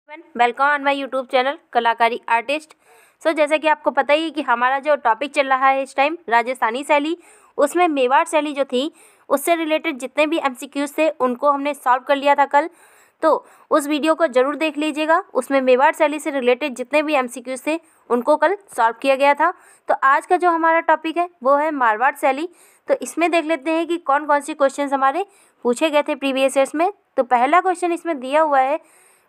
Welcome on my YouTube channel कलाकारी artist. जैसा कि आपको पता ही है कि हमारा जो टॉपिक चल रहा है इस टाइम राजस्थानी शैली, उसमें मेवाड़ शैली जो थी उससे रिलेटेड जितने भी एमसीक्यूज थे उनको हमने सॉल्व कर लिया था कल। तो उस वीडियो को ज़रूर देख लीजिएगा। उसमें मेवाड़ शैली से रिलेटेड जितने भी एमसीक्यूज थे उनको कल सॉल्व किया गया था। तो आज का जो हमारा टॉपिक है वो है मारवाड़ शैली। तो इसमें देख लेते हैं कि कौन कौन सी क्वेश्चन हमारे पूछे गए थे प्रीवियस ईयर्स में। तो पहला क्वेश्चन इसमें दिया हुआ है,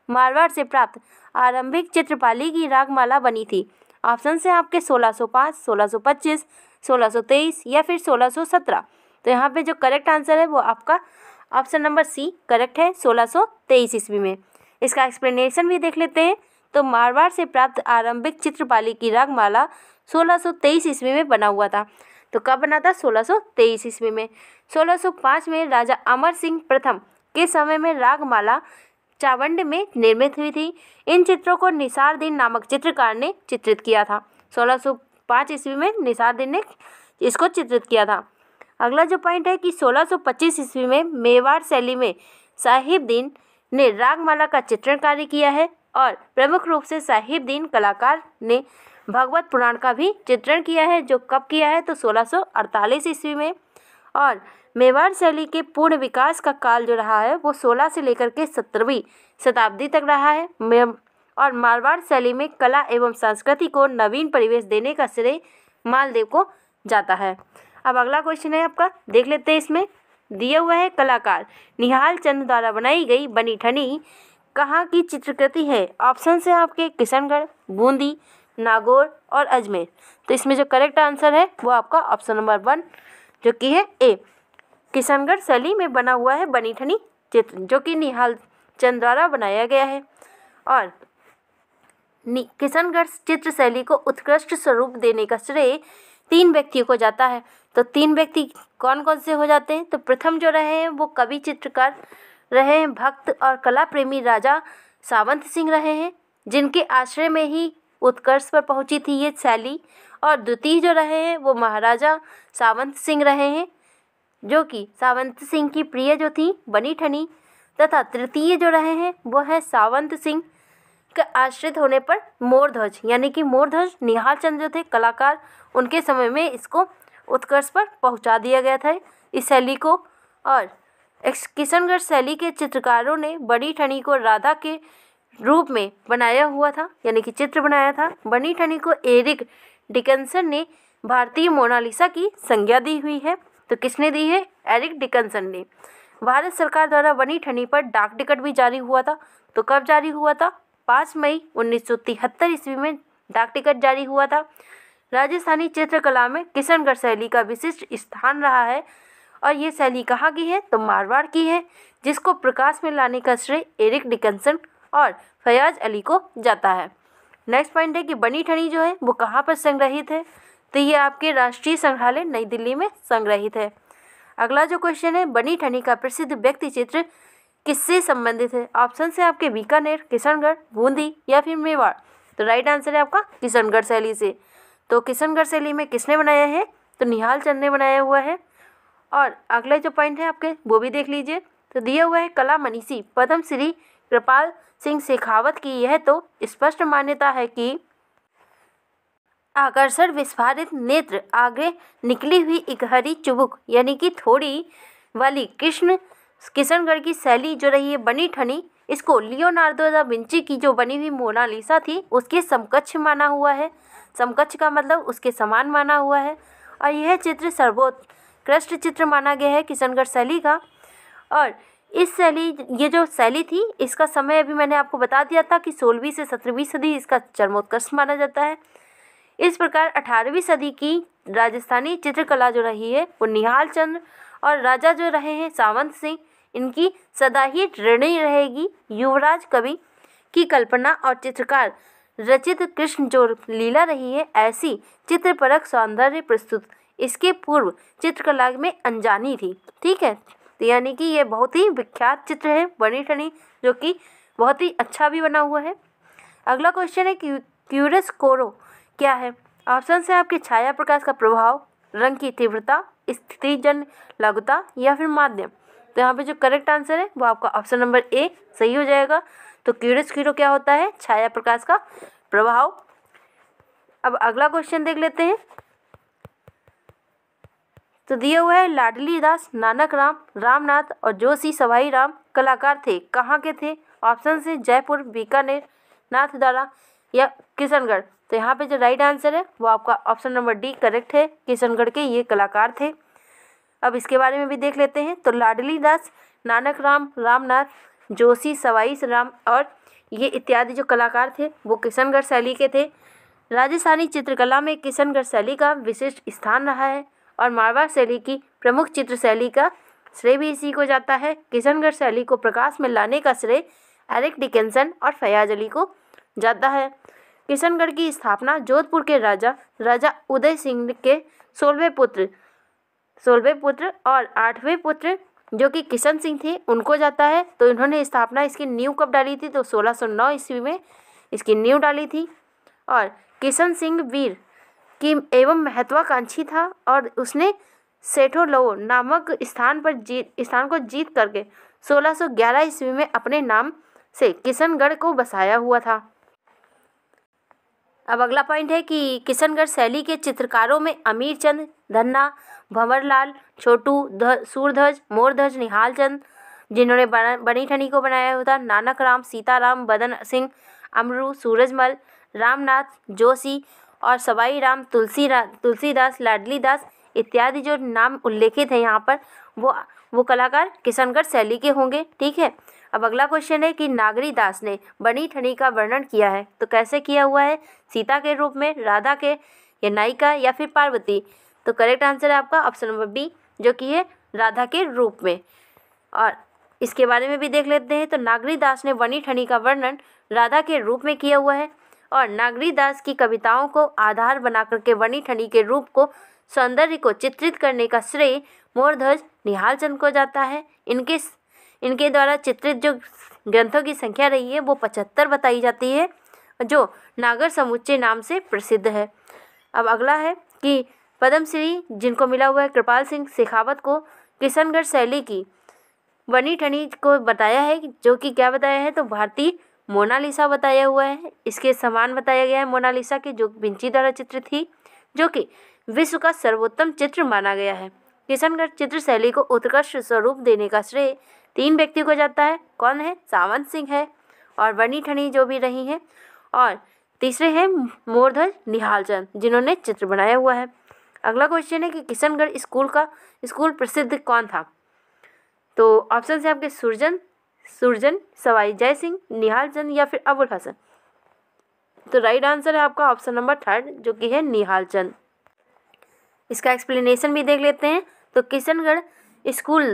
मारवाड़ से प्राप्त आरंभिक चित्रपाली की रागमाला बनी थी। ऑप्शन है आपके 1605, 1625, 1623 या फिर 1617। तो यहाँ पे जो करेक्ट आंसर है वो आपका ऑप्शन नंबर सी करेक्ट है, 1623 ईस्वी में। इसका एक्सप्लेनेशन भी देख लेते हैं। तो मारवाड़ से प्राप्त आरंभिक चित्रपाली की रागमाला 1623 ईस्वी में बना हुआ था। तो कब बना था? 1623 ईस्वी में। 1605 में राजा अमर सिंह प्रथम के समय में रागमाला चावंड में निर्मित हुई थी। इन चित्रों को निसारदीन नामक चित्रकार ने चित्रित किया था। 1605 ईस्वी में निसारदीन ने इसको चित्रित किया था। अगला जो पॉइंट है कि 1625 ईस्वी में मेवाड़ शैली में साहिबदीन ने रागमाला का चित्रण कार्य किया है और प्रमुख रूप से साहिबदीन कलाकार ने भगवत पुराण का भी चित्रण किया है। जो कब किया है? तो 1648 ईस्वी में। और मेवाड़ शैली के पूर्ण विकास का काल जो रहा है वो 16 से लेकर के 17वीं शताब्दी तक रहा है। और मारवाड़ शैली में कला एवं संस्कृति को नवीन परिवेश देने का श्रेय मालदेव को जाता है। अब अगला क्वेश्चन है आपका, देख लेते हैं। इसमें दिया हुआ है, कलाकार निहाल चंद द्वारा बनाई गई बनी ठनी कहाँ की चित्रकृति है? ऑप्शन है आपके किशनगढ़, बूंदी, नागौर और अजमेर। तो इसमें जो करेक्ट आंसर है वो आपका ऑप्शन नंबर 1 जो कि है ए, किशनगढ़ शैली में बना हुआ है बनी ठनी चित्र, जो कि निहाल चंद द्वारा बनाया गया है। और किशनगढ़ चित्र शैली को उत्कृष्ट स्वरूप देने का श्रेय 3 व्यक्तियों को जाता है। तो 3 व्यक्ति कौन कौन से हो जाते हैं? तो प्रथम जो रहे हैं वो कवि चित्रकार रहे हैं, भक्त और कला प्रेमी राजा सावंत सिंह रहे हैं, जिनके आश्रय में ही उत्कर्ष पर पहुंची थी ये शैली। और द्वितीय जो रहे हैं वो महाराजा सावंत सिंह रहे हैं, जो कि सावंत सिंह की प्रिय जो थी बनी ठनी। तथा तृतीय जो रहे हैं वो है सावंत सिंह के आश्रित होने पर मोरध्वज, यानी कि मोरध्वज निहाल चंद जो थे कलाकार, उनके समय में इसको उत्कर्ष पर पहुंचा दिया गया था इस शैली को। और किशनगढ़ शैली के चित्रकारों ने बनी ठनी को राधा के रूप में बनाया हुआ था, यानी कि चित्र बनाया था। बनी ठनी को एरिक डिकन्सन ने भारतीय मोनालिसा की संज्ञा दी हुई है। तो किसने दी है? एरिक डिकन्सन ने। भारत सरकार द्वारा बनी ठनी पर डाक टिकट भी जारी हुआ था। तो कब जारी हुआ था? 5 मई 1973 ईस्वी में डाक टिकट जारी हुआ था। राजस्थानी चित्रकला में किशनगढ़ शैली का विशिष्ट स्थान रहा है। और ये शैली कहाँ की है? तो मारवाड़ की है, जिसको प्रकाश में लाने का श्रेय एरिक डिकन्सन और फयाज अली को जाता है। नेक्स्ट पॉइंट है कि बनी ठनी जो है वो कहाँ पर संग्रहित है? तो ये आपके राष्ट्रीय संग्रहालय नई दिल्ली में संग्रहित है। अगला जो क्वेश्चन है, बनी ठनी का प्रसिद्ध व्यक्ति चित्र किससे संबंधित है? ऑप्शन है आपके बीकानेर, किशनगढ़, बूंदी या फिर मेवाड़। तो राइट आंसर है आपका किशनगढ़ शैली से। तो किशनगढ़ शैली में किसने बनाया है? तो निहाल चंद ने बनाया हुआ है। और अगले जो पॉइंट है आपके वो भी देख लीजिए। तो दिया हुआ है, कला मनीषी पद्म श्री कृपाल सिंह शेखावत की यह तो स्पष्ट मान्यता है कि आकर्षण विस्फारित नेत्र, आगे निकली हुई इकहरी चुबुक यानी कि थोड़ी वाली किशनगढ़ की शैली जो रही है बनी ठनी, इसको लियोनार्दो दा विंची की जो बनी हुई मोनालिसा थी उसके समकक्ष माना हुआ है। समकक्ष का मतलब उसके समान माना हुआ है। और यह चित्र सर्वोत्कृष्ट चित्र माना गया है किशनगढ़ शैली का। और इस शैली, ये जो शैली थी इसका समय अभी मैंने आपको बता दिया था कि 16वीं से 17वीं सदी इसका चरमोत्कर्ष माना जाता है। इस प्रकार 18वीं सदी की राजस्थानी चित्रकला जो रही है वो निहाल चंद और राजा जो रहे हैं सावंत सिंह, इनकी सदा ही ऋणी रहेगी। युवराज कवि की कल्पना और चित्रकार रचित कृष्ण जो लीला रही है, ऐसी चित्रपरक सौंदर्य प्रस्तुत इसके पूर्व चित्रकला में अनजानी थी। ठीक है, तो यानी कि ये बहुत ही विख्यात चित्र है बनी ठनी, जो कि बहुत ही अच्छा भी बना हुआ है। अगला क्वेश्चन है, क्यूरसकोरो क्या है? ऑप्शन है आपके छाया प्रकाश का प्रभाव, रंग की तीव्रता, स्थितिजन्य लघुता या फिर माध्यम। तो यहाँ पे जो करेक्ट आंसर है वो आपका ऑप्शन नंबर ए सही हो जाएगा। तो क्यूरोस्किरो क्या होता है? छाया प्रकाश का प्रभाव। अब अगला क्वेश्चन देख लेते हैं। तो दिया हुआ है लाडली दास, नानक राम, रामनाथ और जोशी सवाई राम कलाकार थे, कहाँ के थे? ऑप्शन से जयपुर, बीकानेर, नाथद्वारा या किशनगढ़। तो यहाँ पे जो राइट आंसर है वो आपका ऑप्शन नंबर डी करेक्ट है, किशनगढ़ के ये कलाकार थे। अब इसके बारे में भी देख लेते हैं। तो लाडली दास, नानक राम, रामनाथ, जोशी सवाई राम और ये इत्यादि जो कलाकार थे वो किशनगढ़ शैली के थे। राजस्थानी चित्रकला में किशनगढ़ शैली का विशिष्ट स्थान रहा है और मारवाड़ शैली की प्रमुख चित्र शैली का श्रेय भी इसी को जाता है। किशनगढ़ शैली को प्रकाश में लाने का श्रेय एरिक डिकिंसन और फयाज अली को जाता है। किशनगढ़ की स्थापना जोधपुर के राजा उदय सिंह के 16वें पुत्र और 8वें पुत्र जो कि किशन सिंह थे उनको जाता है। तो इन्होंने स्थापना इसकी नींव कब डाली थी? तो 1609 ईस्वी में इसकी नींव डाली थी। और किशन सिंह वीर की एवं महत्वाकांक्षी था और उसने सेठोलो नामक स्थान को जीत करके 1611 ईस्वी में अपने नाम से किशनगढ़ को बसाया हुआ था। अब अगला पॉइंट है कि किशनगढ़ शैली के चित्रकारों में अमीरचंद, धन्ना, भंवरलाल, छोटू, सूरध्वज, मोरध्वज, निहाल चंद जिन्होंने बनी ठनी को बनाया हुआ था, नानक राम, सीताराम, बदन सिंह, अमरू, सूरजमल, रामनाथ, जोशी और सवाई राम, तुलसीदास, लाडली दास इत्यादि जो नाम उल्लेखित है यहाँ पर वो कलाकार किशनगढ़ शैली के होंगे। ठीक है। अब अगला क्वेश्चन है कि नागरी दास ने बनी ठनी का वर्णन किया है तो कैसे किया हुआ है? सीता के रूप में, राधा के या नायिका या फिर पार्वती। तो करेक्ट आंसर है आपका ऑप्शन नंबर बी जो कि है राधा के रूप में। और इसके बारे में भी देख लेते हैं। तो नागरी दास ने बनी ठनी का वर्णन राधा के रूप में किया हुआ है और नागरी दास की कविताओं को आधार बना करके बनी ठनी के रूप को सौंदर्य को चित्रित करने का श्रेय मोरध्वज, निहाल चंद को जाता है। इनके द्वारा चित्रित जो ग्रंथों की संख्या रही है वो 75 बताई जाती है जो नागर समुच्चय नाम से प्रसिद्ध है। अब अगला है कि पद्मश्री जिनको मिला हुआ है कृपाल सिंह शेखावत को किशनगढ़ शैली की बनी ठनी को बताया है जो कि क्या बताया है? तो भारतीय मोनालिसा बताया हुआ है। इसके समान बताया गया है मोनालिसा के जो विंची द्वारा चित्र थी जो कि विश्व का सर्वोत्तम चित्र माना गया है। किशनगढ़ चित्र शैली को उत्कृष्ट स्वरूप देने का श्रेय 3 व्यक्ति को जाता है। कौन है? सावंत सिंह है और बनी ठनी जो भी रही हैं और तीसरे हैं मोरध्वज, निहाल चंद जिन्होंने चित्र बनाया हुआ है। अगला क्वेश्चन है कि किशनगढ़ स्कूल प्रसिद्ध कौन था? तो ऑप्शन है आपके सुरजन, सवाई जय सिंह, निहाल चंद या फिर अबुल हसन। तो राइट आंसर है आपका ऑप्शन नंबर 3 जो कि है निहाल चंद। इसका एक्सप्लेनेशन भी देख लेते हैं। तो किशनगढ़ स्कूल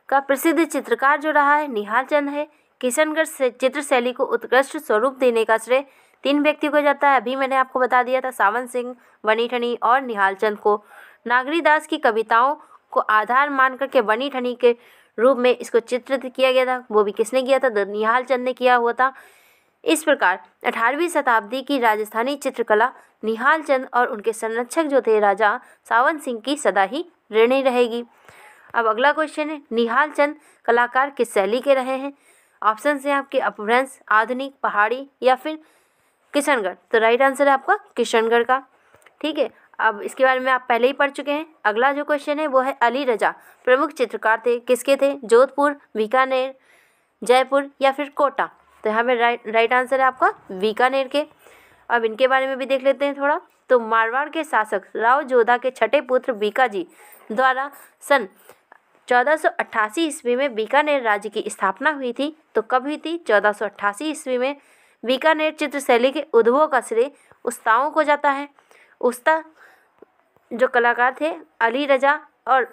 का प्रसिद्ध चित्रकार जो रहा है निहाल चंद है। किशनगढ़ से चित्र शैली को उत्कृष्ट स्वरूप देने का श्रेय 3 व्यक्ति को जाता है। अभी मैंने आपको बता दिया था, सावंत सिंह, बनी ठनी और निहाल चंद को। नागरी दास की कविताओं को आधार मान करके बनी ठनी के रूप में इसको चित्रित किया गया था। वो भी किसने किया था? तो निहाल चंद ने किया हुआ था। इस प्रकार 18वीं शताब्दी की राजस्थानी चित्रकला निहाल चंद और उनके संरक्षक जो थे राजा सावंत सिंह की सदा ही ऋणी रहेगी। अब अगला क्वेश्चन है निहाल चंद कलाकार किस शैली के रहे हैं? ऑप्शन है आपके अपभ्रंश, आधुनिक, पहाड़ी या फिर किशनगढ़। तो राइट आंसर है आपका किशनगढ़ का। ठीक है। अब इसके बारे में आप पहले ही पढ़ चुके हैं। अगला जो क्वेश्चन है वो है अली रजा प्रमुख चित्रकार थे, किसके थे? जोधपुर, बीकानेर, जयपुर या फिर कोटा। तो यहाँ पे राइट आंसर है आपका बीकानेर के। अब इनके बारे में भी देख लेते हैं थोड़ा। तो मारवाड़ के शासक राव जोधा के छठे पुत्र बीकाजी द्वारा सन 1488 ईस्वी में बीकानेर राज्य की स्थापना हुई थी। तो कब हुई थी? 1488 ईस्वी में। बीकानेर चित्र शैली के उद्भव का श्रेय उस्ताओं को जाता है। उस्ता जो कलाकार थे अली रजा और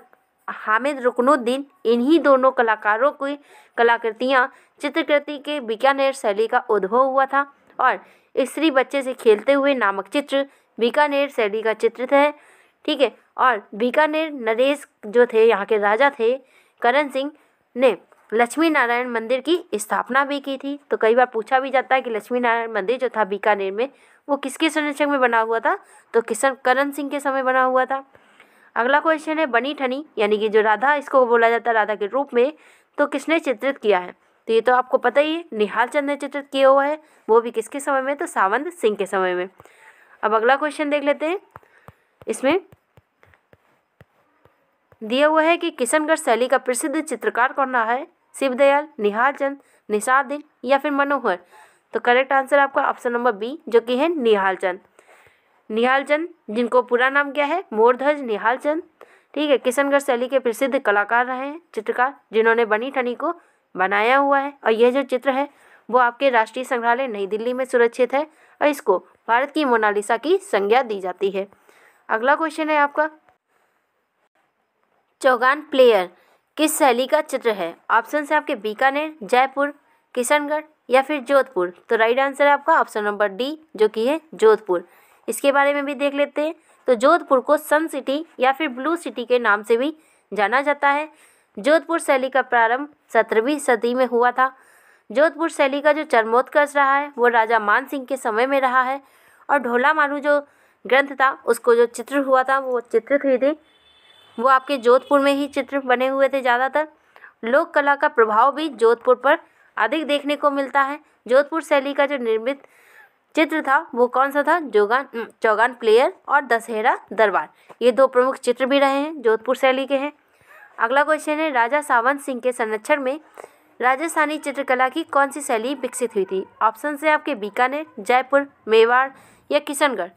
हामिद रुकनुद्दीन, इन्हीं दोनों कलाकारों की कलाकृतियाँ चित्रकृति के बीकानेर शैली का उद्भव हुआ था। और स्त्री बच्चे से खेलते हुए नामक चित्र बीकानेर शैली का चित्रित है। ठीक है। और बीकानेर नरेश जो थे यहाँ के राजा थे करण सिंह ने लक्ष्मी नारायण मंदिर की स्थापना भी की थी। तो कई बार पूछा भी जाता है कि लक्ष्मी नारायण मंदिर जो था बीकानेर में वो किसके संरक्षक में बना हुआ था? तो करण सिंह के समय बना हुआ था। अगला क्वेश्चन है बनी ठनी यानी कि जो राधा इसको बोला जाता है राधा के रूप में, तो किसने चित्रित किया है? तो ये तो आपको पता ही है, निहाल चंद ने चित्रित किया हुआ है, वो भी किसके समय में, तो सावंत सिंह के समय में। अब अगला क्वेश्चन देख लेते हैं। इसमें दिया हुआ है कि किशनगढ़ शैली का प्रसिद्ध चित्रकार कौन रहा है, शिवदयाल, निहाल चंद, निसारुद्दीन या फिर मनोहर। तो करेक्ट आंसर आपका ऑप्शन नंबर बी, जो कि है निहाल चंद। निहाल चंद, जिनको पूरा नाम क्या है, मोरध्वज निहाल चंद, ठीक है, किशनगढ़ शैली के प्रसिद्ध कलाकार रहे हैं, चित्रकार, जिन्होंने बनी ठनी को बनाया हुआ है। और यह जो चित्र है वो आपके राष्ट्रीय संग्रहालय नई दिल्ली में सुरक्षित है और इसको भारत की मोनालिसा की संज्ञा दी जाती है। अगला क्वेश्चन है आपका, चौगान प्लेयर किस शैली का चित्र है। ऑप्शन है आपके बीकानेर, जयपुर, किशनगढ़ या फिर जोधपुर। तो राइट आंसर है आपका ऑप्शन नंबर डी, जो कि है जोधपुर। इसके बारे में भी देख लेते हैं। तो जोधपुर को सन सिटी या फिर ब्लू सिटी के नाम से भी जाना जाता है। जोधपुर शैली का प्रारंभ 17वीं सदी में हुआ था। जोधपुर शैली का जो चरमोत्कर्ष रहा है वो राजा मान सिंह के समय में रहा है। और ढोला मारू जो ग्रंथ था उसको जो चित्र हुआ था, वो चित्रित हुई थी, वो आपके जोधपुर में ही चित्र बने हुए थे ज़्यादातर। लोक कला का प्रभाव भी जोधपुर पर अधिक देखने को मिलता है। जोधपुर शैली का जो निर्मित चित्र था वो कौन सा था, चौगान प्लेयर और दशहरा दरबार। ये दो प्रमुख चित्र भी रहे हैं, जोधपुर शैली के हैं। अगला क्वेश्चन है, राजा सावंत सिंह के संरक्षण में राजस्थानी चित्रकला की कौन सी शैली विकसित हुई थी। ऑप्शन है आपके बीकानेर, जयपुर, मेवाड़ या किशनगढ़।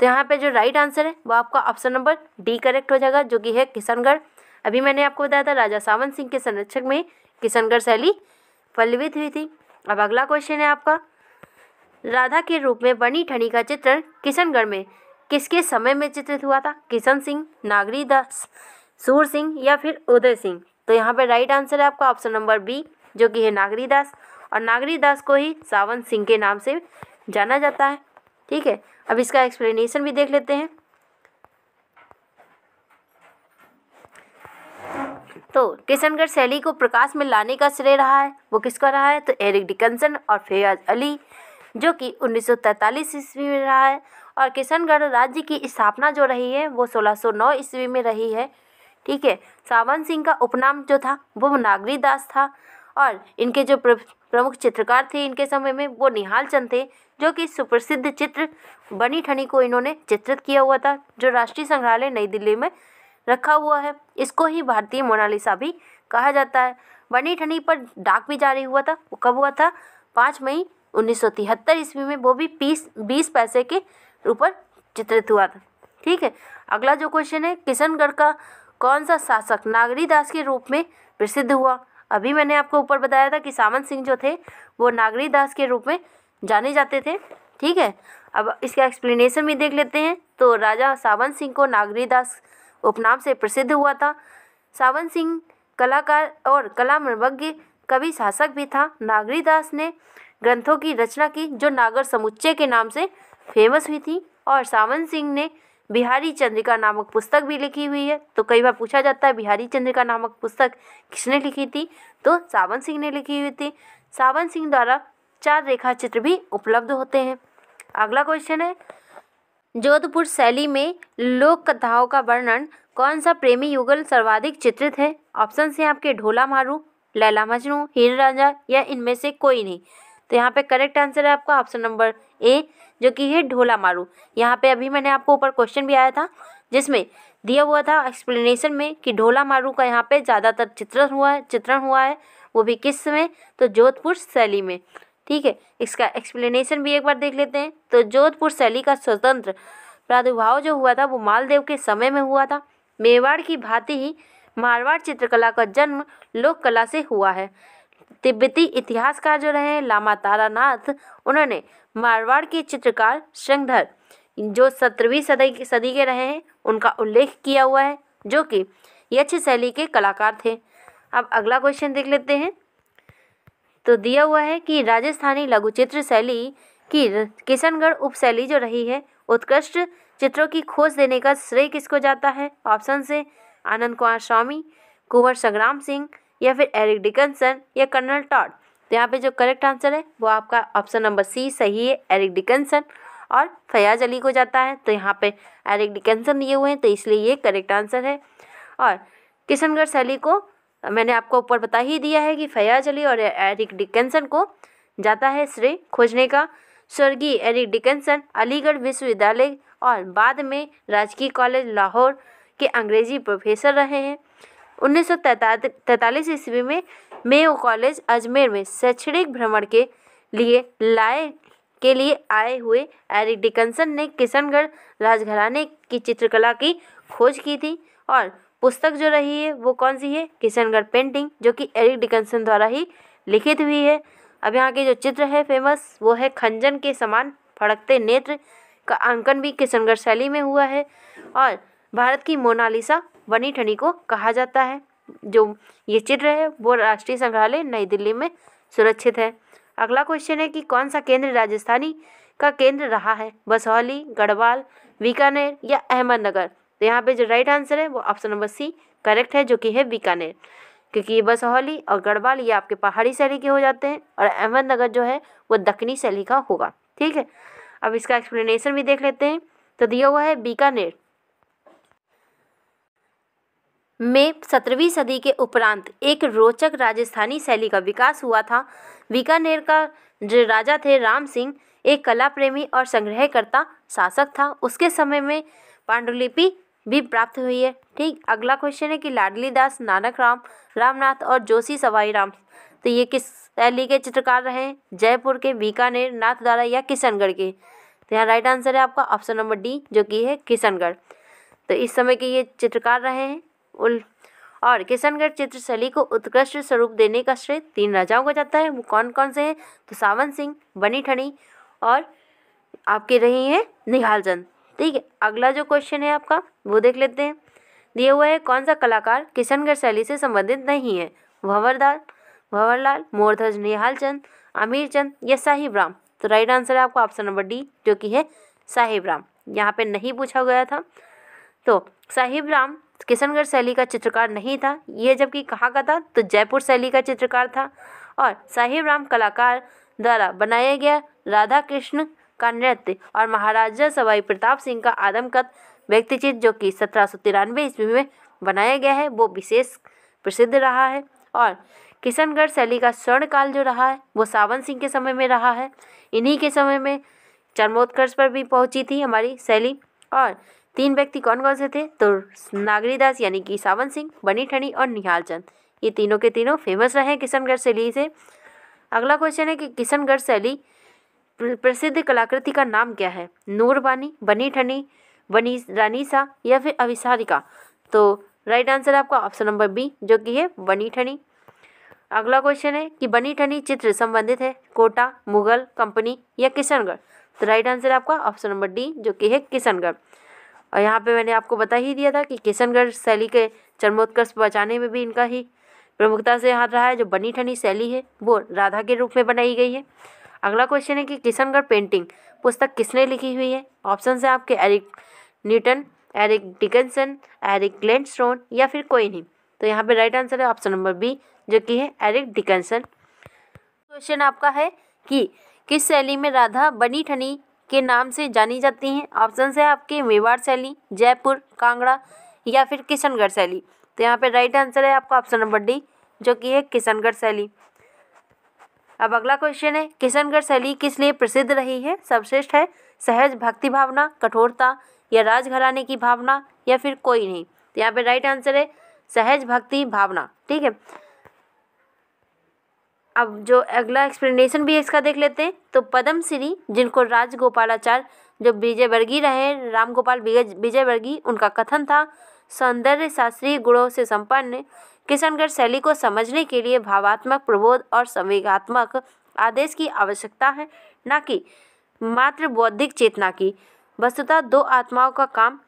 तो यहाँ पे जो राइट आंसर है वो आपका ऑप्शन नंबर डी करेक्ट हो जाएगा, जो कि है किशनगढ़। अभी मैंने आपको बताया था राजा सावंत सिंह के संरक्षक में किशनगढ़ शैली फलित हुई थी। अब अगला क्वेश्चन है आपका, राधा के रूप में बनी ठनी का चित्रण किशनगढ़ में किसके समय में चित्रित हुआ था। किशन सिंह, नागरी दास, सूर सिंह या फिर उदय सिंह। तो यहाँ पे राइट आंसर है आपका ऑप्शन नंबर बी, जो कि है नागरी दास। और नागरी दास को ही सावंत सिंह के नाम से जाना जाता है। ठीक है, अब इसका एक्सप्लेनेशन भी देख लेते हैं। तो किशनगढ़ शैली को प्रकाश में लाने का श्रेय रहा है वो किसका रहा है, तो एरिक डिकन्सन और फैयाज अली, जो कि 1943 ईस्वी में रहा है। और किशनगढ़ राज्य की स्थापना जो रही है वो 1609 ईस्वी में रही है। ठीक है, सावंत सिंह का उपनाम जो था वो नागरी दास था। और इनके जो प्रमुख चित्रकार थे इनके समय में वो निहाल चंद थे, जो कि सुप्रसिद्ध चित्र बनी ठनी को इन्होंने चित्रित किया हुआ था, जो राष्ट्रीय संग्रहालय नई दिल्ली में रखा हुआ है। इसको ही भारतीय मोनालिसा भी कहा जाता है। बनी ठनी पर डाक भी जारी हुआ था, वो कब हुआ था, 5 मई 1973 ईस्वी में, वो भी 20 पैसे के ऊपर चित्रित हुआ था। ठीक है, अगला जो क्वेश्चन है, किशनगढ़ का कौन सा शासक नागरी दास के रूप में प्रसिद्ध हुआ। अभी मैंने आपको ऊपर बताया था कि सावंत सिंह जो थे वो नागरी दास के रूप में जाने जाते थे। ठीक है, अब इसका एक्सप्लेनेशन भी देख लेते हैं। तो राजा सावंत सिंह को नागरी दास उपनाम से प्रसिद्ध हुआ था। सावंत सिंह कलाकार और कलामर्मज्ञ कवि शासक भी था। नागरी दास ने ग्रंथों की रचना की जो नागर समुच्चय के नाम से फेमस हुई थी। और सावंत सिंह ने बिहारी चंद्रिका नामक पुस्तक भी लिखी हुई है। तो कई बार पूछा जाता है बिहारी चंद्रिका नामक पुस्तक किसने लिखी थी, तो सावंत सिंह ने लिखी हुई थी। सावंत सिंह द्वारा 4 रेखा चित्र भी उपलब्ध होते हैं। अगला क्वेश्चन है, जोधपुर शैली में लोक कथाओं का वर्णन कौन सा प्रेमी युगल सर्वाधिक चित्रित है। ऑप्शन से आपके ढोला मारू, लैला मजनू, हीर रांझा या इनमें से कोई नहीं। तो यहाँ पे करेक्ट आंसर है आपका ऑप्शन नंबर ए, जो कि है ढोला मारू। यहाँ पे अभी मैंने आपको ऊपर क्वेश्चन भी आया था जिसमें दिया हुआ था एक्सप्लेनेशन में कि ढोला मारू का यहाँ पे ज़्यादातर चित्रण हुआ है, वो भी किस में, तो जोधपुर शैली में। ठीक है, इसका एक्सप्लेनेशन भी एक बार देख लेते हैं। तो जोधपुर शैली का स्वतंत्र प्रादुर्भाव जो हुआ था वो मालदेव के समय में हुआ था। मेवाड़ की भांति ही मारवाड़ चित्रकला का जन्म लोक कला से हुआ है। तिब्बती इतिहासकार जो रहे लामा तारानाथ, उन्होंने मारवाड़ के चित्रकार श्रृंगधर जो 17वीं सदी के रहे हैं उनका उल्लेख किया हुआ है, जो कि यक्ष शैली के कलाकार थे। अब अगला क्वेश्चन देख लेते हैं। तो दिया हुआ है कि राजस्थानी लघुचित्र शैली की किशनगढ़ उपशैली जो रही है उत्कृष्ट चित्रों की खोज देने का श्रेय किसको जाता है। ऑप्शन से आनंद कुमार स्वामी, कुंवर संग्राम सिंह या फिर एरिक डिकन्सन या कर्नल टॉड। तो यहाँ पे जो करेक्ट आंसर है वो आपका ऑप्शन नंबर सी सही है, एरिक डिकन्सन और फयाज अली को जाता है। तो यहाँ पे एरिक डिकन्सन दिए हुए हैं तो इसलिए ये करेक्ट आंसर है। और किशनगढ़ शैली को मैंने आपको ऊपर बता ही दिया है कि फयाज अली और एरिक डिकिंसन को जाता है श्रेय खोजने का। स्वर्गीय एरिक डिकिंसन अलीगढ़ विश्वविद्यालय और बाद में राजकीय कॉलेज लाहौर के अंग्रेजी प्रोफेसर रहे हैं। 1943 ईस्वी में मेयो कॉलेज अजमेर में शैक्षणिक भ्रमण के लिए आए हुए एरिक डिकिंसन ने किशनगढ़ राजघराने की चित्रकला की खोज की थी और पुस्तक जो रही है वो कौन सी है, किशनगढ़ पेंटिंग, जो कि एरिक डिकिंसन द्वारा ही लिखित हुई है। अब यहाँ के जो चित्र है फेमस वो है खंजन के समान फड़कते नेत्र का अंकन भी किशनगढ़ शैली में हुआ है और भारत की मोनालिसा बनी ठनी को कहा जाता है। जो ये चित्र है वो राष्ट्रीय संग्रहालय नई दिल्ली में सुरक्षित है। अगला क्वेश्चन है कि कौन सा केंद्र राजस्थानी का केंद्र रहा है, बसौली, गढ़वाल, बीकानेर या अहमदनगर। तो यहाँ पे जो राइट आंसर है वो ऑप्शन नंबर सी करेक्ट है, जो कि है बीकानेर, क्योंकि ये बसौली और गढ़वाल ये आपके पहाड़ी शैली के हो जाते हैं और अहमदनगर जो है वो दक्षिणी शैली का होगा। ठीक है, अब इसका एक्सप्लेनेशन भी देख लेते हैं। तो दिया हुआ है बीकानेर में 17वीं सदी के उपरांत एक रोचक राजस्थानी शैली का विकास हुआ था। बीकानेर का जो राजा थे राम सिंह एक कला प्रेमी और संग्रहकर्ता शासक था। उसके समय में पांडुलिपि भी प्राप्त हुई है। ठीक, अगला क्वेश्चन है कि लाडली दास, नानक राम, रामनाथ और जोशी सवाई राम, तो ये किस शैली के चित्रकार रहे हैं, जयपुर के, बीकानेर, नाथद्वारा या किशनगढ़ के। तो यहाँ राइट आंसर है आपका ऑप्शन नंबर डी, जो कि है किशनगढ़। तो इस समय के ये चित्रकार रहे हैं और किशनगढ़ चित्र शैली को उत्कृष्ट स्वरूप देने का श्रेय 3 राजाओं को जाता है। वो कौन कौन से हैं, तो सावन सिंह, बनी ठनी और आपके रही हैं निहाल चंद। ठीक है, अगला जो क्वेश्चन है आपका वो देख लेते हैं। दिया हुआ है कौन सा कलाकार किशनगढ़ शैली से संबंधित नहीं है, भंवरलाल, मोरध्वज निहाल चंद, आमिर चंद या साहिब राम। तो राइट आंसर है आपका ऑप्शन नंबर डी, जो कि है साहिब राम। यहाँ पे नहीं पूछा गया था। तो साहिब राम किशनगढ़ शैली का चित्रकार नहीं था, यह जबकि कहाँ का था, तो जयपुर शैली का चित्रकार था। और साहिब राम कलाकार द्वारा बनाया गया राधा कृष्ण का नृत्य और महाराजा सवाई प्रताप सिंह का आदमकद व्यक्तिचित्र, जो कि 1793 ईस्वी में बनाया गया है, वो विशेष प्रसिद्ध रहा है। और किशनगढ़ शैली का स्वर्णकाल जो रहा है वो सावन सिंह के समय में रहा है। इन्हीं के समय में चरमोत्कर्ष पर भी पहुंची थी हमारी शैली। और 3 व्यक्ति कौन कौन से थे, तो नागरीदास यानी कि सावन सिंह, बनी ठनी और निहाल चंद, ये तीनों के तीनों फेमस रहे किशनगढ़ शैली से। अगला क्वेश्चन है कि किशनगढ़ शैली प्रसिद्ध कलाकृति का नाम क्या है, नूरबानी, बनी ठनी, बनी रानीसा या फिर अविसारिका। तो राइट आंसर है आपका ऑप्शन नंबर बी, जो कि है बनी ठनी। अगला क्वेश्चन है कि बनी ठनी चित्र संबंधित है कोटा, मुगल कंपनी या किशनगढ़। तो राइट आंसर है आपका ऑप्शन नंबर डी, जो कि है किशनगढ़। और यहाँ पे मैंने आपको बता ही दिया था कि किशनगढ़ शैली के चरमोत्कर्ष बचाने में भी इनका ही प्रमुखता से हाथ रहा है। जो बनी ठनी शैली है वो राधा के रूप में बनाई गई है। अगला क्वेश्चन है कि किशनगढ़ पेंटिंग पुस्तक किसने लिखी हुई है। ऑप्शन है आपके Eric Newton, Eric Dickinson, Eric Gladstone या फिर कोई नहीं। तो यहाँ पे राइट आंसर है ऑप्शन नंबर बी, जो कि है एरिक डिकिंसन। क्वेश्चन आपका है कि किस शैली में राधा बनी ठनी के नाम से जानी जाती हैं। ऑप्शन है आपके मेवाड़ शैली, जयपुर, कांगड़ा या फिर किशनगढ़ शैली। तो यहाँ पे राइट आंसर है आपका ऑप्शन नंबर डी, जो कि है किशनगढ़ शैली। अब अगला क्वेश्चन है किशनगढ़ शैली किस लिए प्रसिद्ध रही है। सर्वश्रेष्ठ है सहज भक्ति भावना, कठोरता या राजघराने की भावना या फिर कोई नहीं। तो यहाँ पे राइट आंसर है सहज भक्ति भावना। ठीक है, अब जो अगला एक्सप्लेनेशन भी इसका देख लेते हैं। तो पद्मश्री जिनको राजगोपालाचार्य जो विजयवर्गीय रहे, राम गोपाल विजयवर्गीय, उनका कथन था सौंदर्य शास्त्रीय गुणों से संपन्न किशनगढ़ शैली को समझने के लिए भावात्मक प्रबोध और संवेगात्मक आदेश की आवश्यकता है, न कि मात्र बौद्धिक चेतना की। वस्तुतः 2 आत्माओं का काम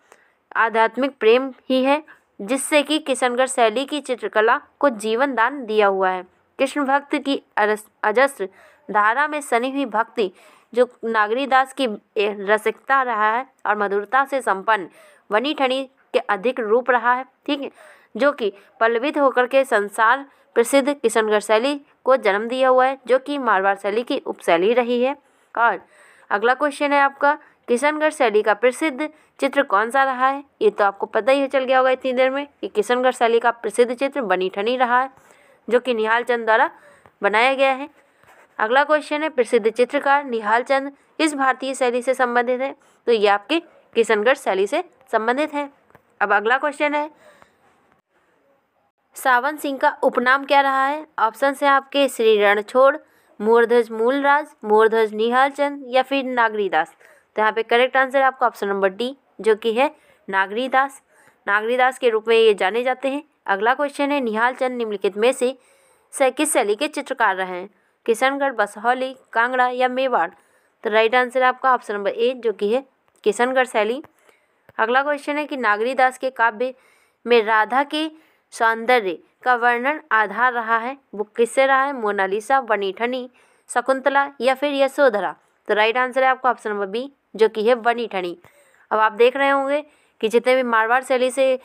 आध्यात्मिक प्रेम ही है, जिससे कि किशनगढ़ शैली की चित्रकला को जीवन दान दिया हुआ है। कृष्ण भक्त की अजस्र धारा में सनी हुई भक्ति जो नागरीदास की रसिकता रहा है और मधुरता से संपन्न बनी ठनी के अधिक रूप रहा है। ठीक है, जो कि पल्लवित होकर के संसार प्रसिद्ध किशनगढ़ शैली को जन्म दिया हुआ है, जो कि मारवाड़ शैली की उपशैली रही है। और अगला क्वेश्चन है आपका, किशनगढ़ शैली का प्रसिद्ध चित्र कौन सा रहा है? ये तो आपको पता ही चल गया होगा इतनी देर में कि किशनगढ़ शैली का प्रसिद्ध चित्र बनी ठनी रहा है, जो कि निहाल चंद द्वारा बनाया गया है। अगला क्वेश्चन है, प्रसिद्ध चित्रकार निहाल चंद किस भारतीय शैली से संबंधित है? तो ये आपके किशनगढ़ शैली से संबंधित है। अब अगला क्वेश्चन है, सावन सिंह का उपनाम क्या रहा है? ऑप्शन है आपके श्री रणछोड़, मोरध्वज मूलराज, मोरध्वज निहाल चंद या फिर नागरीदास। तो यहाँ पे करेक्ट आंसर है आपका ऑप्शन नंबर डी, जो कि है नागरीदास। नागरीदास के रूप में ये जाने जाते हैं। अगला क्वेश्चन है, निहाल चंद निम्नलिखित में से किस शैली के चित्रकार रहे हैं? किशनगढ़, बसौली, कांगड़ा या मेवाड़। तो राइट आंसर है आपका ऑप्शन नंबर ए, जो कि है किशनगढ़ शैली। अगला क्वेश्चन है कि नागरीदास के काव्य में राधा के सौंदर्य का वर्णन आधार रहा है, वो किससे रहा है? मोनालिसा, बनी ठनी, शकुंतला या फिर यशोधरा। तो राइट आंसर है आपका ऑप्शन नंबर बी, जो कि है बनी ठनी। अब आप देख रहे होंगे कि जितने भी मारवाड़ शैली से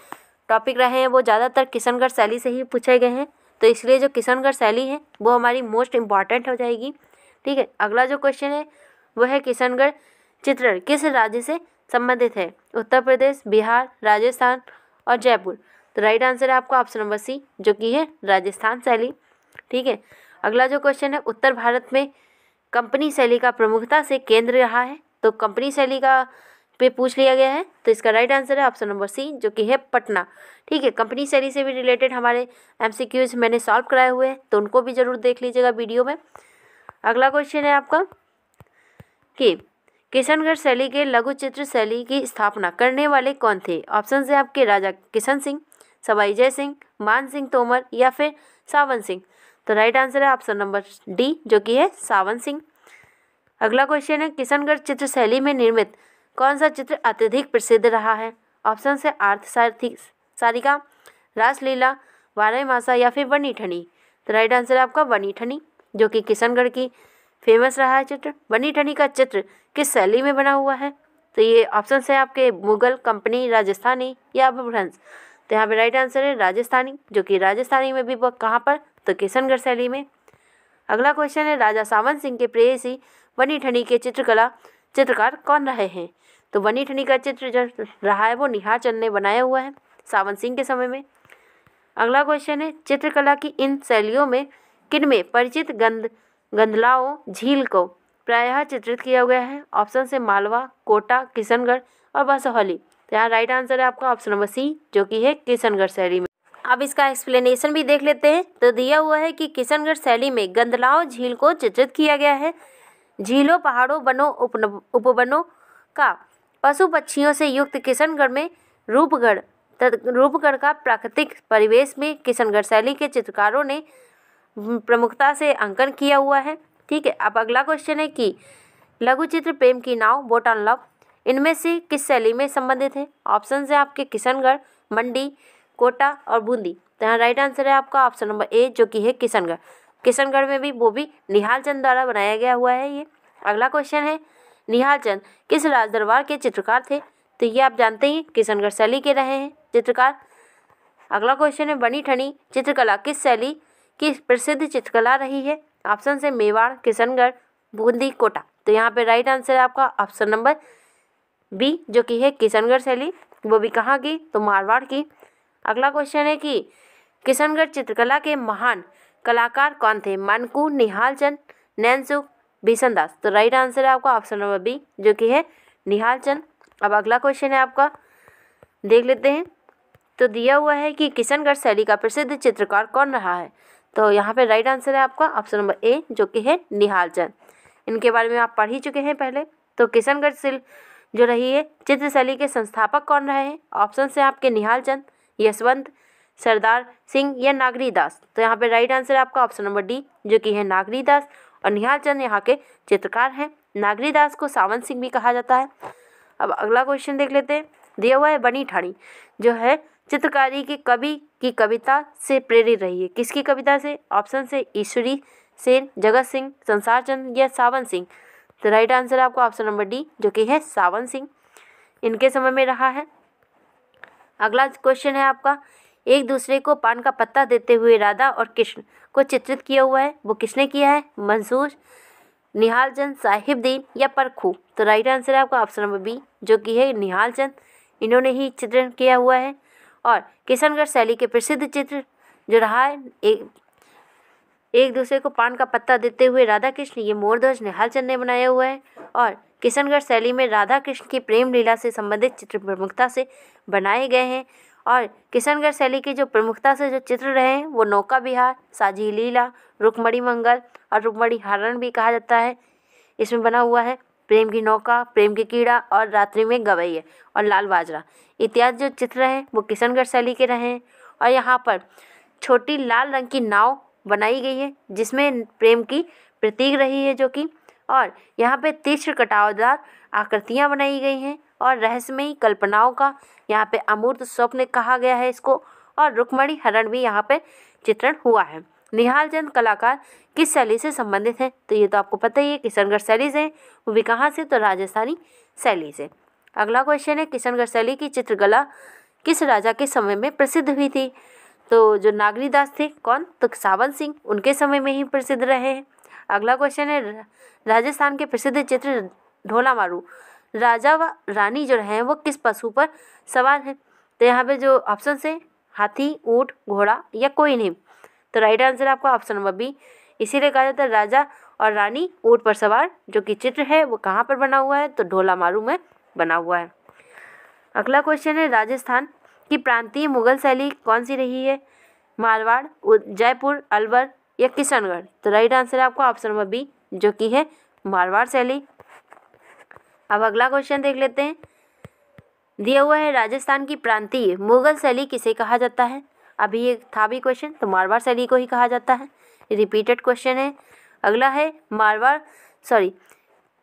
टॉपिक रहे हैं वो ज़्यादातर किशनगढ़ शैली से ही पूछे गए हैं, तो इसलिए जो किशनगढ़ शैली है वो हमारी मोस्ट इम्पॉर्टेंट हो जाएगी। ठीक है, अगला जो क्वेश्चन है वो है, किशनगढ़ चित्रण किस राज्य से संबंधित है? उत्तर प्रदेश, बिहार, राजस्थान और जयपुर। तो राइट आंसर है आपका ऑप्शन नंबर सी, जो कि है राजस्थान शैली। ठीक है, अगला जो क्वेश्चन है, उत्तर भारत में कंपनी शैली का प्रमुखता से केंद्र रहा है। तो कंपनी शैली का पे पूछ लिया गया है, तो इसका राइट आंसर है ऑप्शन नंबर सी, जो कि है पटना। ठीक है, कंपनी शैली से भी रिलेटेड हमारे एमसीक्यूज मैंने सॉल्व कराए हुए हैं, तो उनको भी जरूर देख लीजिएगा वीडियो में। अगला क्वेश्चन है आपका कि किशनगढ़ शैली के लघु चित्र शैली की स्थापना करने वाले कौन थे? ऑप्शन है आपके राजा किशन सिंह, सवाई जय सिंह, मान सिंह तोमर या फिर सावन सिंह। तो राइट आंसर है ऑप्शन नंबर डी, जो कि है सावन सिंह। अगला क्वेश्चन है, किशनगढ़ चित्र शैली में निर्मित कौन सा चित्र अत्यधिक प्रसिद्ध रहा है? ऑप्शन है आर्थ सारिका, रासलीला, बारहमासा या फिर बनी ठनी। तो राइट आंसर है आपका बनी ठनी, जो कि किशनगढ़ की फेमस रहा है चित्र। बनी ठनी का चित्र किस शैली में बना हुआ है? तो ये ऑप्शन है आपके मुगल, कंपनी, राजस्थानी या अपभ्रंश। तो यहाँ पे राइट आंसर है राजस्थानी, जो कि राजस्थानी में भी वो कहाँ पर? तो किशनगढ़ शैली में। अगला क्वेश्चन है, राजा सावन सिंह के प्रेयसी बनी ठनी के चित्रकार कौन रहे हैं? तो बनी ठनी का चित्र जो रहा है वो निहाल चंद ने बनाया हुआ है सावन सिंह के समय में। अगला क्वेश्चन है, चित्रकला की इन शैलियों में किनमें परिचित गंधलाओ झील को प्रायः चित्रित किया गया है? ऑप्शन से मालवा, कोटा, किशनगढ़ और बसौली। तो यहाँ राइट आंसर है आपका ऑप्शन नंबर सी, जो कि है किशनगढ़ शैली में। अब इसका एक्सप्लेनेशन भी देख लेते हैं। तो दिया हुआ है कि किशनगढ़ शैली में गंधलाओ झील को चित्रित किया गया है। झीलों, पहाड़ों, वनों, उपवनों का पशु पक्षियों से युक्त किशनगढ़ में रूपगढ़ का प्राकृतिक परिवेश में किशनगढ़ शैली के चित्रकारों ने प्रमुखता से अंकन किया हुआ है। ठीक है, अब अगला क्वेश्चन है कि लघु चित्र प्रेम की नाव, बोट ऑन लव, इनमें से किस शैली में संबंधित है? ऑप्शन है आपके किशनगढ़, मंडी, कोटा और बूंदी। तो यहाँ राइट आंसर है आपका ऑप्शन नंबर ए, जो कि है किशनगढ़। किशनगढ़ में भी वो भी निहाल चंद द्वारा बनाया गया हुआ है ये। अगला क्वेश्चन है, निहाल चंद किस राज दरबार के चित्रकार थे? तो ये आप जानते ही किशनगढ़ शैली के रहे हैं चित्रकार। अगला क्वेश्चन है, बनी ठनी चित्रकला किस शैली की प्रसिद्ध चित्रकला रही है? ऑप्शन से मेवाड़, किशनगढ़, बूंदी, कोटा। तो यहाँ पे राइट आंसर है आपका ऑप्शन नंबर बी, जो कि है किशनगढ़ शैली। वो भी कहाँ की? तो मारवाड़ की। अगला क्वेश्चन है कि किशनगढ़ चित्रकला के महान कलाकार कौन थे? मनकू, निहाल चंद, नैनसुख, भीषण दास। तो राइट आंसर है आपका ऑप्शन नंबर बी, जो कि है निहाल चंद। अब अगला क्वेश्चन है आपका, देख लेते हैं। तो दिया हुआ है कि किशनगढ़ शैली का प्रसिद्ध चित्रकार कौन रहा है? तो यहाँ पे राइट आंसर है आपका ऑप्शन नंबर ए, जो कि है निहाल चंद। इनके बारे में आप पढ़ ही चुके हैं पहले। तो किशनगढ़ शैली जो रही है चित्र शैली के संस्थापक कौन रहे हैं? ऑप्शन से आपके निहाल चंद, यशवंत, सरदार सिंह या नागरीदास। तो यहाँ पे राइट आंसर है आपका ऑप्शन नंबर डी, जो कि है नागरीदास। और निहाल चंद यहाँ के चित्रकार हैं। नागरीदास को सावन सिंह भी कहा जाता है। अब अगला क्वेश्चन देख लेते हैं। दिया हुआ है, बनी ठानी जो है चित्रकारी के कवि की कविता से प्रेरित रही है। किसकी कविता से? ऑप्शन से ईश्वरी सेन, जगत सिंह, संसार चंद या सावन सिंह। तो राइट आंसर है आपका ऑप्शन नंबर डी, जो कि है सावन सिंह। इनके समय में रहा है। अगला क्वेश्चन है आपका, एक दूसरे को पान का पत्ता देते हुए राधा और कृष्ण को चित्रित किया हुआ है, वो किसने किया है? मंसूर, निहाल चंद, साहिबदीन या परखू? तो राइट आंसर है आपका ऑप्शन नंबर बी, जो कि है निहाल चंद। इन्होंने ही चित्रण किया हुआ है। और किशनगढ़ शैली के प्रसिद्ध चित्र जो रहा है एक दूसरे को पान का पत्ता देते हुए राधा कृष्ण, ये मोरध्वज निहाल चंद ने बनाया हुआ है। और किशनगढ़ शैली में राधा कृष्ण की प्रेम लीला से संबंधित चित्र प्रमुखता से बनाए गए हैं। और किशनगढ़ शैली के जो प्रमुखता से जो चित्र रहे हैं वो नौका विहार, साझी लीला, रुक्मणी मंगल और रुक्मणी हरण भी कहा जाता है। इसमें बना हुआ है प्रेम की नौका, प्रेम की कीड़ा और रात्रि में गवैये और लाल बाजरा इत्यादि जो चित्र हैं वो किशनगढ़ शैली के रहे हैं। और यहाँ पर छोटी लाल रंग की नाव बनाई गई है जिसमें प्रेम की प्रतीक रही है जो कि, और यहाँ पे तीक्ष्ण कटावदार आकृतियाँ बनाई गई हैं और रहस्यमयी कल्पनाओं का यहाँ पे अमूर्त स्वप्न कहा गया है इसको। और रुक्मणी हरण भी यहाँ पे चित्रण हुआ है। निहाल चंद कलाकार किस शैली से संबंधित हैं? तो ये तो आपको पता ही है, किशनगढ़ शैली से। वो भी कहाँ से? तो राजस्थानी शैली से। अगला क्वेश्चन है, किशनगढ़ शैली की चित्रकला किस राजा के समय में प्रसिद्ध हुई थी? तो जो नागरीदास थे, कौन? तो सावन सिंह, उनके समय में ही प्रसिद्ध रहे हैं। अगला क्वेश्चन है, राजस्थान के प्रसिद्ध चित्र ढोला मारू राजा व रानी जो रहे हैं वो किस पशु पर सवार हैं? तो यहाँ पे जो ऑप्शन है हाथी, ऊंट, घोड़ा या कोई नहीं। तो राइट आंसर आपका ऑप्शन नंबर बी। इसीलिए कहा जाता है राजा और रानी ऊंट पर सवार, जो कि चित्र है वो कहाँ पर बना हुआ है? तो ढोला मारू में बना हुआ है। अगला क्वेश्चन है, राजस्थान की प्रांतीय मुगल शैली कौन सी रही है? मारवाड़, जयपुर, अलवर या किशनगढ़? तो राइट आंसर है आपका ऑप्शन नंबर बी, जो कि है मारवाड़ शैली। अब अगला क्वेश्चन देख लेते हैं। दिया हुआ है, राजस्थान की प्रांतीय मुगल शैली किसे कहा जाता है? अभी ये था भी क्वेश्चन, तो मारवाड़ शैली को ही कहा जाता है। रिपीटेड क्वेश्चन है। अगला है,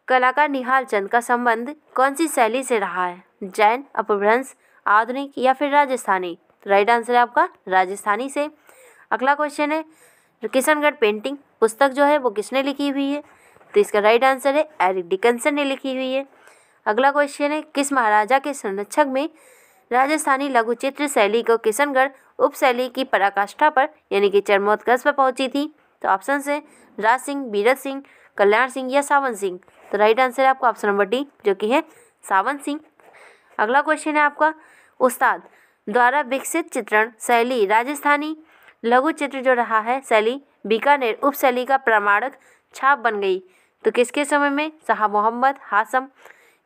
कलाकार निहाल चंद का संबंध कौन सी शैली से रहा है? जैन, अपभ्रंश, आधुनिक या फिर राजस्थानी? तो राइट आंसर है आपका राजस्थानी से। अगला क्वेश्चन है, किशनगढ़ पेंटिंग पुस्तक जो है वो किसने लिखी हुई है? तो इसका राइट आंसर है एरिक डिकन्सन ने लिखी हुई है। अगला क्वेश्चन है, किस महाराजा के संरक्षक में राजस्थानी लघु चित्र शैली को किशनगढ़ उपशैली की पराकाष्ठा पर यानी कि चरमोत्कर्ष पर पहुंची थी? तो ऑप्शन है राज सिंह, बीरत सिंह, कल्याण सिंह या सावन सिंह? तो राइट आंसर है आपका ऑप्शन नंबर डी, जो कि है सावन सिंह। अगला क्वेश्चन है आपका, उस्ताद द्वारा विकसित चित्रण शैली राजस्थानी लघु चित्र जो रहा है शैली बीकानेर उपशैली का प्रमाणक छाप बन गई? तो किसके समय में? शाह मोहम्मद, हासम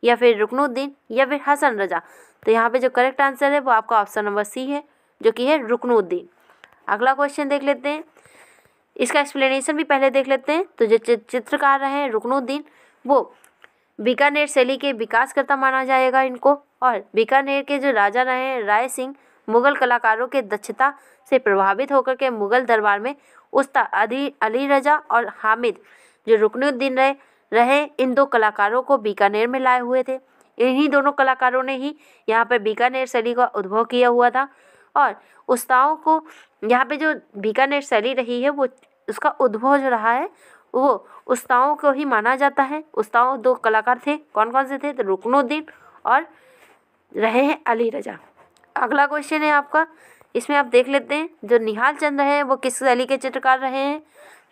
या फिर रुकनुद्दीन या फिर हसन रजा? तो यहाँ पे जो करेक्ट आंसर है वो आपका ऑप्शन नंबर सी है, जो कि है रुकनुद्दीन। अगला क्वेश्चन देख लेते हैं, इसका एक्सप्लेनेशन भी पहले देख लेते हैं। तो जो चित्रकार रहे हैं रुकनुद्दीन, वो बीकानेर शैली के विकासकर्ता माना जाएगा इनको। और बीकानेर के जो राजा रहे हैं राय सिंह, मुगल कलाकारों के दक्षता से प्रभावित होकर के मुगल दरबार में उस्ताद अली रजा और हामिद जो रुकनुद्दीन रहे इन दो कलाकारों को बीकानेर में लाए हुए थे। इन्हीं दोनों कलाकारों ने ही यहाँ पर बीकानेर शैली का उद्भव किया हुआ था। और उस्ताओं को यहाँ पे जो बीकानेर शैली रही है वो उसका उद्भव जो रहा है वो उस्ताओं को ही माना जाता है। उस्ताओं दो कलाकार थे, कौन कौन से थे? तो रुकनुद्दीन और रहे हैं अली रजा। अगला क्वेश्चन है आपका, इसमें आप देख लेते हैं जो निहाल चंद रहे हैं वो किस शैली के चित्रकार रहे हैं?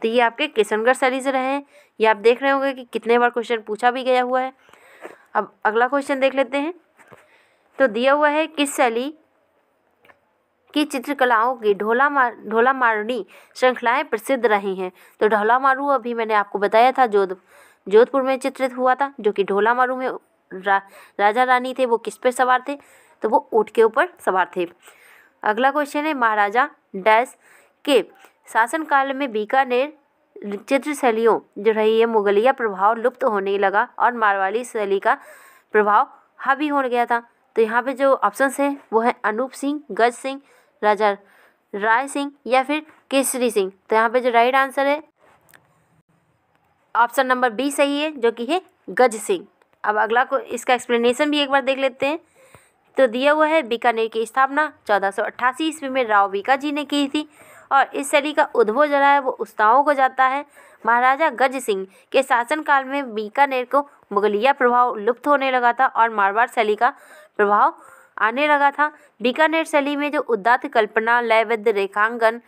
तो ये आपके किशनगढ़ शैली से रहे हैं। ये आप देख रहे होंगे कि कितने बार क्वेश्चन पूछा भी गया हुआ है। अब अगला क्वेश्चन देख लेते हैं। तो दिया हुआ है, किस शैली की चित्रकलाओं की ढोला मारणी श्रृंखलाएं प्रसिद्ध रही हैं? तो ढोला मारू अभी मैंने आपको बताया था जोधपुर में चित्रित हुआ था, जो कि ढोला मारू में राजा रानी थे वो किस पे सवार थे? तो वो ऊंट के ऊपर सवार थे। अगला क्वेश्चन है, महाराजा डैश के शासनकाल में बीकानेर चित्र शैलियों जो रही है मुगलिया प्रभाव लुप्त होने लगा और मारवाड़ी शैली का प्रभाव हावी हो गया था। तो यहाँ पे जो ऑप्शंस हैं वो है अनूप सिंह, गज सिंह, राजा राय सिंह या फिर केसरी सिंह? तो यहाँ पे जो राइट आंसर है ऑप्शन नंबर बी सही है, जो कि है गज सिंह। अब अगला को इसका एक्सप्लेनेशन भी एक बार देख लेते हैं। तो दिया हुआ है, बीकानेर की स्थापना 1488 ईस्वी में राव बीका जी ने की थी और इस शैली का उद्भव जो रहा है वो उस्ताओं को जाता है। महाराजा गज सिंह के शासनकाल में बीकानेर को मुगलिया प्रभाव लुप्त होने लगा था और मारवाड़ शैली का प्रभाव आने लगा था। बीकानेर शैली में जो उदात्त कल्पना, लयबद्ध रेखांकन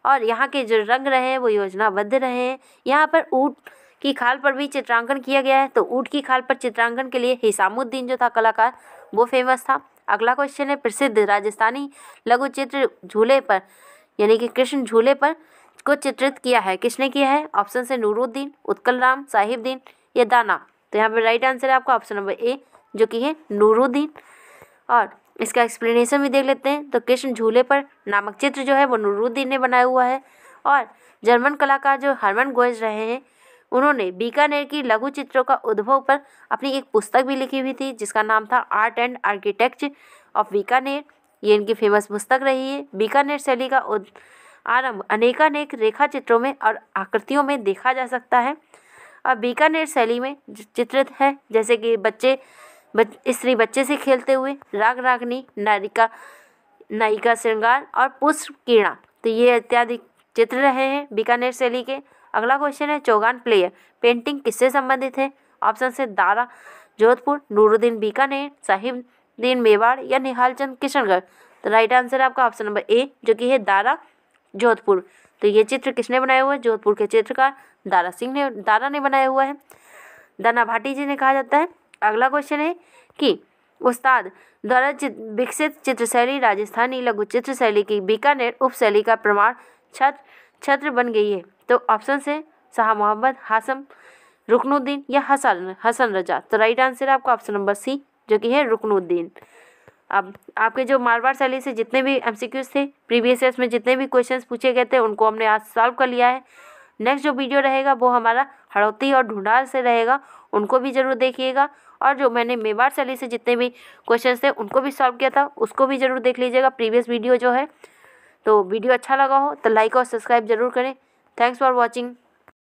और यहाँ के जो रंग रहे हैं वो योजनाबद्ध रहे हैं। यहाँ पर ऊँट की खाल पर भी चित्रांकन किया गया है। तो ऊँट की खाल पर चित्रांकन के लिए हिसामुद्दीन जो था कलाकार वो फेमस था। अगला क्वेश्चन है, प्रसिद्ध राजस्थानी लघु चित्र झूले पर यानी कि कृष्ण झूले पर को चित्रित किया है, किसने किया है? ऑप्शन से नूरुद्दीन, उत्कल राम, साहिबदीन या दाना। तो यहाँ पे राइट आंसर है आपका ऑप्शन नंबर ए जो कि है नूरुद्दीन। और इसका एक्सप्लेनेशन भी देख लेते हैं। तो कृष्ण झूले पर नामक चित्र जो है वो नूरुद्दीन ने बनाया हुआ है। और जर्मन कलाकार जो हरमन गोएज रहे हैं उन्होंने बीकानेर की लघु चित्रों का उद्भव पर अपनी एक पुस्तक भी लिखी हुई थी जिसका नाम था art and architecture of Bikaner. ये इनकी फेमस पुस्तक रही है। बीकानेर शैली का आरंभ अनेकानेक रेखा चित्रों में और आकृतियों में देखा जा सकता है। और बीकानेर शैली में चित्रित है जैसे कि स्त्री बच्चे से खेलते हुए, राग रागनी, नायिका श्रृंगार और पुष्प कीड़ा। तो ये इत्यादि चित्र रहे हैं बीकानेर शैली के। अगला क्वेश्चन है, चौगान प्लेयर पेंटिंग किससे संबंधित है? ऑप्शन से दारा जोधपुर, नूरुद्दीन बीकानेर, साहिबदीन मेवाड़ या निहालचंद किशनगढ़। तो राइट आंसर है आपका ऑप्शन नंबर ए जो कि है दारा जोधपुर। तो ये चित्र किसने बनाया हुआ है? जोधपुर के चित्रकार दारा ने बनाया हुआ है। दाना भाटी जी ने कहा जाता है। अगला क्वेश्चन है कि उस्ताद द्वारा विकसित चित्रशैली राजस्थानी लघु चित्र शैली की बीकानेर उपशैली का प्रमाण छत्र बन गई है। तो ऑप्शन से शाह मोहम्मद, हासम, रुकनुद्दीन या हसन रजा। तो राइट आंसर है आपका ऑप्शन नंबर सी जो कि है रुकनुद्दीन। अब आपके जो मारवाड़ शैली से जितने भी एमसीक्यूज थे प्रीवियस ईयर्स में जितने भी क्वेश्चंस पूछे गए थे उनको हमने आज सॉल्व कर लिया है। नेक्स्ट जो वीडियो रहेगा वो हमारा हड़ौती और ढूंढार से रहेगा, उनको भी ज़रूर देखिएगा। और जो मैंने मेवाड़ शैली से जितने भी क्वेश्चंस थे उनको भी सॉल्व किया था उसको भी ज़रूर देख लीजिएगा प्रीवियस वीडियो जो है। तो वीडियो अच्छा लगा हो तो लाइक और सब्सक्राइब जरूर करें। Thanks for watching.